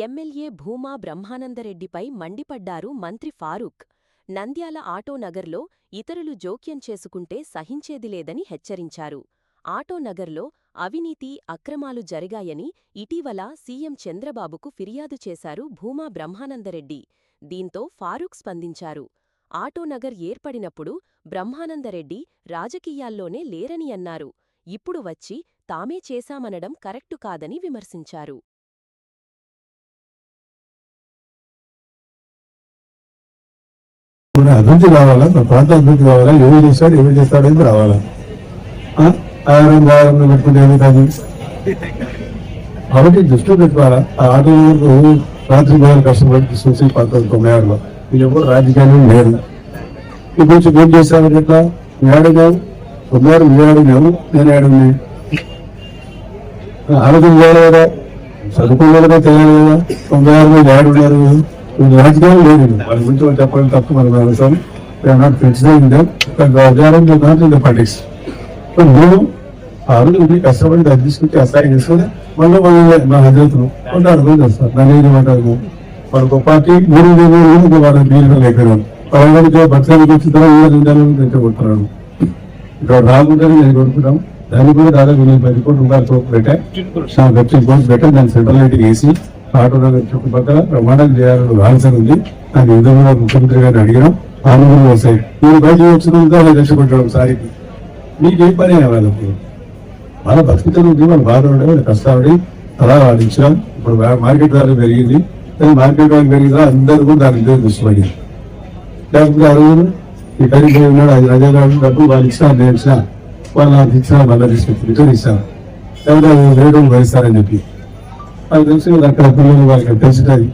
MLA Bhuma బ్రహ్మానందరెడ్డిపై మండిపడ్డారు మంత్రి ఫారూక్. నంద్యాల ఆటోనగర్లో ఇతరులు జోక్యం చేసుకుంటే సహించేదిలేదని హెచ్చరించారు. ఆటోనగర్లో అవినీతి, అక్రమాలు జరిగాయని ఇటీవల సీఎం చంద్రబాబుకు ఫిర్యాదు చేశారు భూమా బ్రహ్మానందరెడ్డి. దీంతో ఫారూక్ స్పందించారు. ఆటోనగర్ ఏర్పడినప్పుడు బ్రహ్మానందరెడ్డి రాజకీయాల్లోనే లేరని అన్నారు. ఇప్పుడు వచ్చి తామే చేశామనడం కరెక్టు కాదని విమర్శించారు. అభివృద్ధి కావాలా, మన ప్రాంత అభివృద్ధి కావాలా, ఎవరు చేస్తాడేది రావాలా. ఆహారం పెట్టుకుంటే ఏమిటది కాబట్టి దృష్టిలో పెట్టుకోవాలా. ఆ ఆటో రాత్రి బాగా కష్టపడి తీసుకొచ్చి 1990లో ఇది ఎవరు రాజకీయాలు లేదు. ఇప్పుడు వచ్చి ఏం చేస్తామని ఎట్లా ఏడున్నావు 90 మీరు ఏడున్నావు, నేను ఏడున్నాయి ఆలోచన చేయాలి కదా, చదువుకోవాలిగా తెలియాలి కదా. 96 మీద ఏడున్నారు, రాజకీయాలు లేదు. వాళ్ళ గురించి వాళ్ళు చెప్పడం తప్పు. మనం అవసరం పార్టీస్ మేము ఆ రోజు కష్టపడి దాన్ని తీసుకుంటే అసహాయం చేసుకుని మళ్ళీ మన హజరతులు అర్థం చేస్తారు. దాన్ని ఏమంటారు, వాళ్ళకు ఒక పార్టీ 3 వాళ్ళ నీళ్ళు లేకపోయినాడు వాళ్ళ భక్తులకు వచ్చిన తర్వాత కొడుతున్నాడు. ఇక్కడ రాకుండానే నేను కొడుతున్నాం. దాన్ని కూడా దాదాపు 10 కోట్ల రూపాయలు పెట్టాను. దాన్ని సెంట్రల్ లైట్ వేసి ఆటోనగర్ చుట్టుపక్కల ప్రమాణాలు చేయాలని ఆలోచన ఉంది. దాని విధంగా ముఖ్యమంత్రి గారిని అడిగినాం. ఆనందంగా వస్తాయి. మీరు బయట వచ్చిన రక్షపెట్టాడు. ఒకసారికి మీకేం పని వాళ్ళకి వాళ్ళ బతుకుతలు ఉంది, వాళ్ళ బాధ ఉండే వాళ్ళ కష్టపడి అలా వాడించాం. ఇప్పుడు మార్కెట్ వాల్యూ పెరిగింది. మార్కెట్ వాల్యూ పెరిగినా అందరూ కూడా దాని ఇద్దరు దృష్టిపడింది. లేకపోతే ఆ రోజు ఈ కరీంగా ఉన్నాడు, అది రజాగాడు డబ్బులు వాళ్ళు ఇచ్చినా నేను ఇచ్చినా వాళ్ళు నాకు ఇచ్చినా మళ్ళీ రిటర్న్ ఇస్తాను. లేకపోతే అది 2 రోజులు భరిస్తారని చెప్పి అది తెలిసి అక్కడ పిల్లలు వాళ్ళకి తెలిసినది.